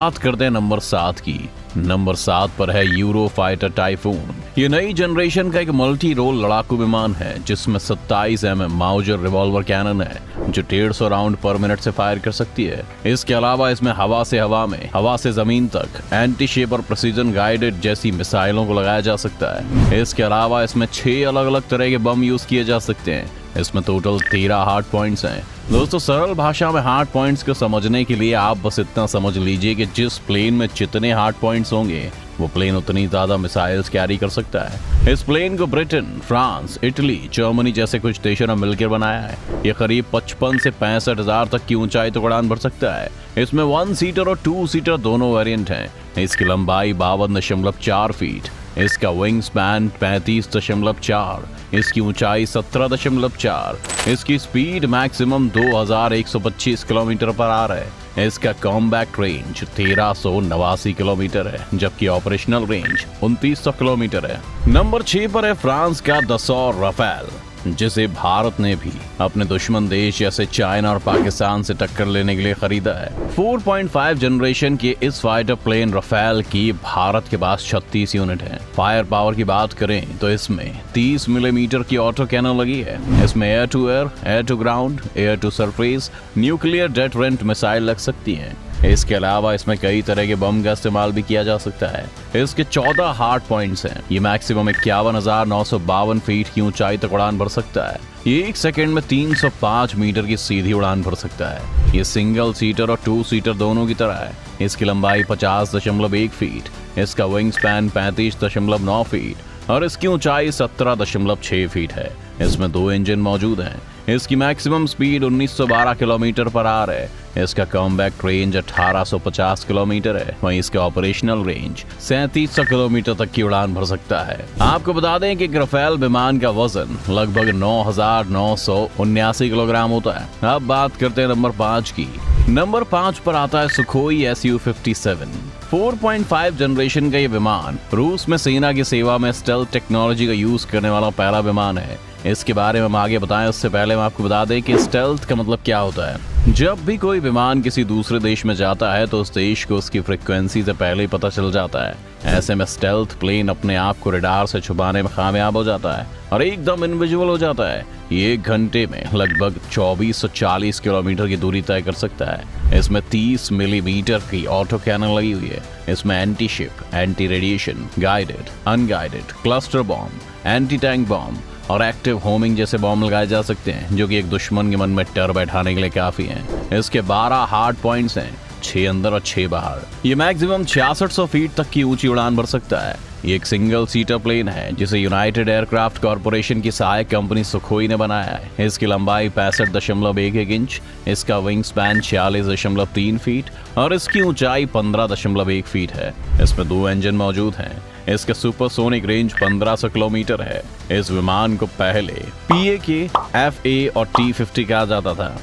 बात करते हैं नंबर 7 की। नंबर 7 पर है यूरो फाइटर टाइफून। ये नई जनरेशन का एक मल्टी रोल लड़ाकू विमान है जिसमें 27 mm माउजर रिवॉल्वर कैनन है जो 150 राउंड पर मिनट से फायर कर सकती है। इसके अलावा इसमें हवा से हवा में, हवा से जमीन तक, एंटी शेप और प्रिसीजन गाइडेड जैसी मिसाइलों को लगाया जा सकता है। इसके अलावा इसमें 6 अलग अलग तरह के बम यूज किए जा सकते हैं। इसमें टोटल 13 हार्ड पॉइंट्स हैं। दोस्तों, सरल भाषा में हार्ड पॉइंट्स को समझने के लिए आप बस इतना समझ लीजिए कि जिस प्लेन में जितने हार्ड पॉइंट्स होंगे वो प्लेन उतनी ज्यादा मिसाइल्स कैरी कर सकता है। इस प्लेन को ब्रिटेन, फ्रांस, इटली, जर्मनी जैसे कुछ देशों ने मिलकर बनाया है। ये करीब 55 से 65 हजार तक की ऊंचाई तक उड़ान भर सकता है। इसमें 1 सीटर और 2 सीटर दोनों वेरिएंट हैं। इसकी लंबाई 52.4 फीट, इसका विंग स्पैन 35.4, इसकी ऊंचाई 17.4, इसकी speed maximum 2125 kilometre per hour है। इसका कॉम्बैट रेंज 1389 किलोमीटर है जबकि ऑपरेशनल रेंज 2900 किलोमीटर है। नंबर 6 पर है फ्रांस का दसॉर राफेल, जिसे भारत ने भी अपने दुश्मन देश जैसे चाइना और पाकिस्तान से टक्कर लेने के लिए खरीदा है। 4.5 जनरेशन के इस फाइटर प्लेन राफेल की भारत के पास 36 यूनिट है। फायर पावर की बात करें तो इसमें 30 मिलीमीटर की ऑटो कैनन लगी है। इसमें air to air, air to ground, air to surface, nuclear deterrent missile लग सकती हैं। इसके अलावा इसमें कई तरह के बम का इस्तेमाल भी किया जा सकता है। इसके 14 हार्ड पॉइंट्स हैं। ये मैक्सिमम 51,952 फीट की ऊंचाई तक उड़ान भर सकता है। ये 1 सेकंड में 305 मीटर की सीधी उड़ान भर सकता है। ये सिंगल सीटर और 2 सीटर दोनों की तरह है। इसकी लंबाई 50.1 फीट, इसका विंग स्पैन 35.9 फीट और इसकी ऊंचाई 17.6 फीट है। इसमें 2 इंजन मौजूद हैं। इसकी maximum speed 1912 kilometre per hour है। इसका कॉम्बैक्ट रेंज 1850 किलोमीटर है। वहीं इसका ऑपरेशनल रेंज 3700 किलोमीटर तक की उड़ान भर सकता है। आपको बता दें कि राफेल विमान का वजन लगभग 9979 किलोग्राम होता है। अब बात करते हैं नंबर 5 की। नंबर 5 पर आता है सुखोई Su-57। 4.5 जनरेशन का ये विमान रूस में सेना की सेवा में स्टेल्थ टेक्नोलॉजी का यूज करने वाला पहला विमान है। इसके बारे में हम आगे बताएं उससे पहले हम आपको बता दें कि स्टेल्थ का मतलब क्या होता है। जब भी कोई विमान किसी दूसरे देश में जाता है तो उस देश को उसकी फ्रीक्वेंसी से पहले ही पता चल जाता है। ऐसे में स्टेल्थ प्लेन अपने आप को रडार से छुपाने में कामयाब हो जाता है और एकदम इनविजिबल हो जाता है। ये 1 घंटे में लगभग 2440 किलोमीटर की दूरी तय कर सकता है। इसमें 30 मिलीमीटर की ऑटो कैनन लगी हुई है। इसमें anti ship, anti radiation, guided, unguided, cluster bomb, anti tank bomb और एक्टिव होमिंग जैसे बॉम्ब लगाए जा सकते हैं जो कि एक दुश्मन के मन में डर बैठाने के लिए काफी हैं। इसके 12 हार्ड पॉइंट्स हैं, 6 अंदर और 6 बाहर। ये मैक्सिमम 6600 फीट तक की ऊंची उड़ान भर सकता है। ये एक सिंगल सीटर प्लेन है जिसे यूनाइटेड एयरक्राफ्ट कॉरपोरेशन की सहायक कंपनी सुखोई ने बनाया है। इसकी लंबाई 65.11 इंच, इसका विंग स्पैन 46.3 फीट और इसकी ऊंचाई 15.1 फीट है। इसमें 2 इंजन मौजूद हैं। इसका सुपरसोनिक रेंज 1500 किलोमीटर है। इस विमान को पहले PAK, FA और T-50 कहा जाता था।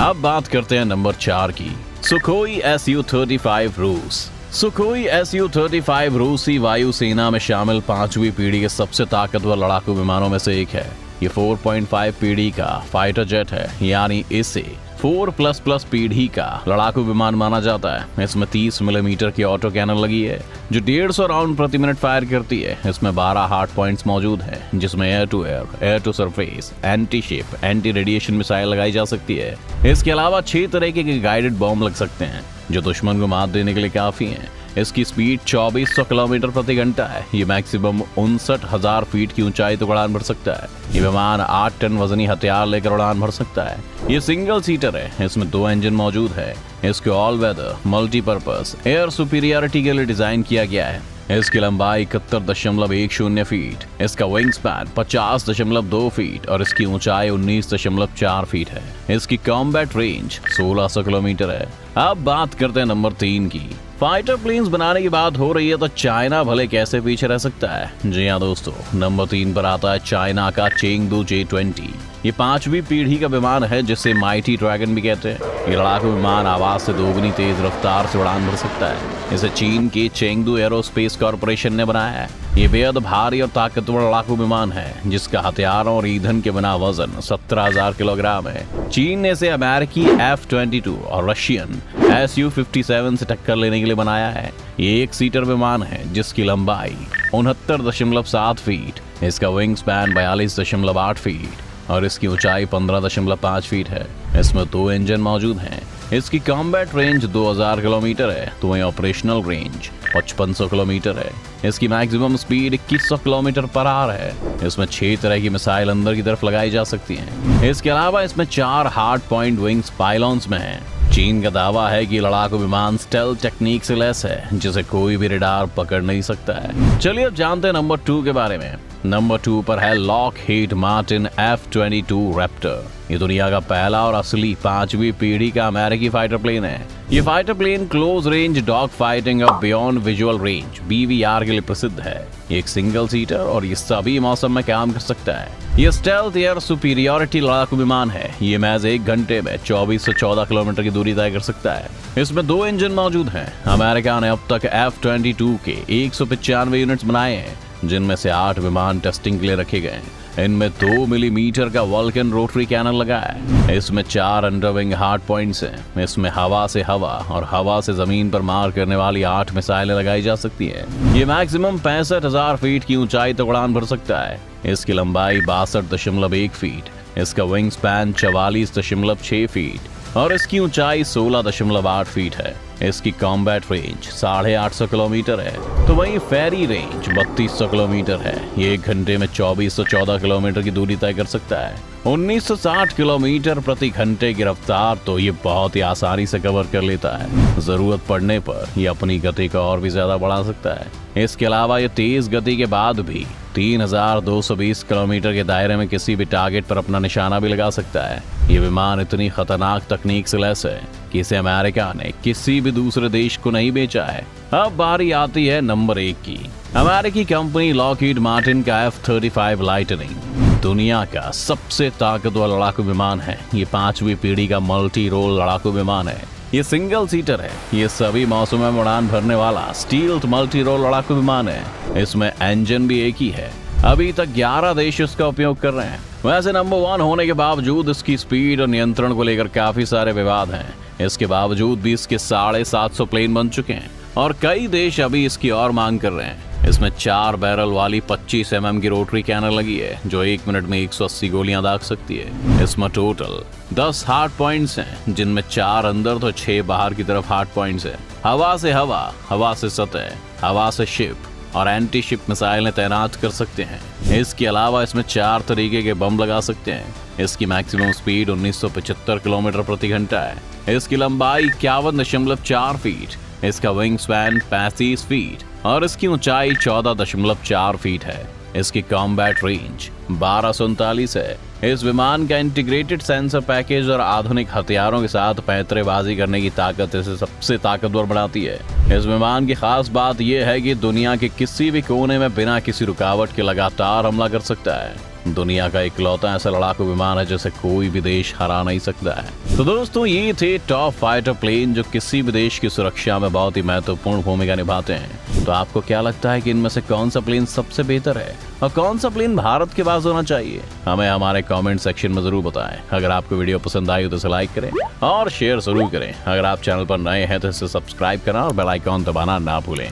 अब बात करते हैं नंबर 4 की। सुखोई Su-35 रूस। सुखोई Su-35 रूसी वायुसेना में शामिल 5वीं पीढ़ी के सबसे ताकतवर लड़ाकू विमानों में से एक है। ये 4.5 पीढ़ी का फाइटर जेट है, यानी इसे 4++ पीढ़ी का लड़ाकू विमान माना जाता है। इसमें 30 मिलीमीटर की ऑटो कैनन लगी है जो 150 राउंड प्रति मिनट फायर करती है। इसमें 12 हार्ड पॉइंट्स मौजूद हैं जिसमें air to air, air to surface, anti ship, anti radiation missile लगाई जा सकती है। इसके अलावा 6 तरह के गाइडेड बॉम्ब लग सकते हैं जो दुश्मन को मात देने के लिए काफी हैं। इसकी स्पीड 2400 किलोमीटर प्रति घंटा है। ये मैक्सिमम 59,000 फीट की ऊंचाई तक उड़ान भर सकता है। ये विमान 8 टन वजनी हथियार लेकर उड़ान भर सकता है। ये सिंगल सीटर है। इसमें 2 इंजन मौजूद है। इसको all weather multipurpose air superiority के लिए डिजाइन किया गया है। इसकी लंबाई 71.10 फीट, इसका विंग स्पैन 50.2 फीट और इसकी ऊंचाई 19.4 फीट है। इसकी कॉम्बैट रेंज 1600 किलोमीटर है। अब बात करते हैं नंबर 3 की। फाइटर प्लेन्स बनाने की बात हो रही है तो चाइना भले कैसे पीछे रह सकता है। जी हाँ दोस्तों, नंबर 3 पर आता है चाइना का चेंगडू J-20। ये 5वीं पीढ़ी का विमान है जिसे माइटी ड्रैगन भी कहते हैं। ये लड़ाकू विमान आवाज से दोगुनी तेज रफ्तार से उड़ान भर सकता है। इसे चीन के चेंगडू एरोस्पेस कॉरपोरेशन ने बनाया है। ये बेहद भारी और ताकतवर लड़ाकू विमान है जिसका हथियारों और ईंधन के बिना वजन 17,000 किलोग्राम है। चीन ने इसे अमेरिकी F-22 और रशियन Su-57 से टक्कर लेने के लिए बनाया है। ये 1 सीटर विमान है जिसकी लंबाई 69.7 फीट, इसका विंग स्पैन 42.8 फीट और इसकी ऊंचाई 15.5 फीट है। इसमें 2 इंजन मौजूद हैं। इसकी कॉम्बैट रेंज 2000 किलोमीटर है, तो वहीं ऑपरेशनल रेंज 5500 किलोमीटर है। इसकी maximum speed 2100 kilometre per hour है। इसमें 6 तरह की मिसाइल अंदर की तरफ लगाई जा सकती हैं। इसके अलावा इसमें 4 हार्ड पॉइंट विंग्स पाइलॉन्स में हैं। चीन का दावा है कि लड़ाकू विमान स्टेल्थ टेक्निक से लैस है, जिसे कोई भी रडार पकड़ नहीं सकता है। चलिए अब जानते हैं नंबर 2 के बारे में। नंबर 2 पर है लॉकहीड मार्टिन F-22 रैप्टर। ये दुनिया का पहला और असली 5वीं पीढ़ी का अमेरिकी फाइटर प्लेन है। ये fighter plane close range dog fighting और बियॉन्ड विजुअल रेंज BVR के लिए प्रसिद्ध है। ये एक सिंगल सीटर और ये सभी मौसम में काम कर सकता है। ये स्टेल्थ एयर सुपीरियरिटी लड़ाकू विमान है। ये महज 1 घंटे में 24 से 14 किलोमीटर की दूरी तय कर सकता है। इसमें 2 इंजन मौजूद हैं। अमेरिका ने अब तक F-22 के 195 यूनिट्स बनाए हैं, जिनमें से 8 विमान टेस्टिंग के लिए रखे गए हैं। इनमें 2 मिलीमीटर का वल्कन रोटरी कैनन लगा है। इसमें 4 अंडरविंग हार्ड पॉइंट्स हैं। इसमें हवा से हवा और हवा से जमीन पर मार करने वाली 8 मिसाइलें लगाई जा सकती हैं। ये मैक्सिमम 65,000 फीट की ऊंचाई तक उड़ान भर सकता है। इसकी लंबाई 62.1 फीट, इसका विंग स्पैन 44.6 फीट और इसकी ऊंचाई 16.8 फीट है। इसकी कॉम्बैट रेंज 850 किलोमीटर है, तो वहीं फेरी रेंज 3200 किलोमीटर है। ये 1 घंटे में 2414 किलोमीटर की दूरी तय कर सकता है। 1960 किलोमीटर प्रति घंटे की रफ्तार तो ये बहुत ही आसानी से कवर कर लेता है। जरूरत पड़ने पर ये अपनी गति को और भी ज्यादा बढ़ा सकता है। इसके अलावा ये तेज गति के बाद भी 3220 किलोमीटर के दायरे में किसी भी टारगेट पर अपना निशाना भी लगा सकता है। ये विमान इतनी खतरनाक तकनीक से लैस है कि इसे अमेरिका ने किसी भी दूसरे देश को नहीं बेचा है। अब बारी आती है नंबर 1 की। अमेरिकी कंपनी लॉकहीड मार्टिन का F-35 लाइटनिंग दुनिया का सबसे ताकतवर लड़ाकू विमान है। ये 5वीं पीढ़ी का मल्टी रोल लड़ाकू विमान है। ये सिंगल सीटर है। ये सभी मौसमों में उड़ान भरने वाला स्टील्थ मल्टी रोल लड़ाकू विमान है। इसमें इंजन भी एक ही है। अभी तक 11 देश इसका उपयोग कर रहे हैं। वैसे नंबर 1 होने के बावजूद इसकी स्पीड और नियंत्रण को लेकर काफी सारे विवाद हैं। इसके बावजूद भी इसके 750 प्लेन बन चुके हैं और कई देश अभी इसकी और मांग कर रहे हैं। इसमें 4 बैरल वाली 25 mm की रोटरी कैनन लगी है, जो 1 मिनट में 180 गोलियां दाग सकती है। इसमें टोटल 10 हार्ड पॉइंट्स हैं, जिनमें 4 अंदर तो 6 बाहर की तरफ हार्ड पॉइंट्स हैं। हवा से हवा, हवा से सतह, हवा से शिप और एंटी शिप मिसाइलें तैनात कर सकते हैं। इसके अलावा इसमें 4 तरीके के बम लगा सकते हैं। इसकी मैक्सिमम स्पीड 1975 किलोमीटर प्रति घंटा है। इसकी लंबाई 51.4 फीट, इसका विंग स्पैन 35 फीट और इसकी ऊंचाई 14.4 फीट है। इसकी कॉम्बैट रेंज 1239 है। इस विमान का इंटीग्रेटेड सेंसर पैकेज और आधुनिक हथियारों के साथ पैंतरेबाजी करने की ताकत इसे सबसे ताकतवर बनाती है। इस विमान की खास बात यह है कि दुनिया के किसी भी कोने में बिना किसी रुकावट के लगातार हमला कर सकता है। दुनिया का इकलौता ऐसा लड़ाकू विमान है जिसे कोई भी देश हरा नहीं सकता है। तो दोस्तों, ये थे टॉप फाइटर प्लेन जो किसी भी देश की सुरक्षा में बहुत ही महत्वपूर्ण भूमिका निभाते हैं। तो आपको क्या लगता है कि इनमें से कौन सा प्लेन सबसे बेहतर है और कौन सा प्लेन भारत के पास होना चाहिए? हमें हमारे कमेंट सेक्शन में जरूर बताएं। अगर आपको वीडियो पसंद आई तो इसे लाइक करें और शेयर जरूर करें। अगर आप चैनल पर नए हैं तो इसे सब्सक्राइब करना और बेल आइकॉन दबाना ना भूलें।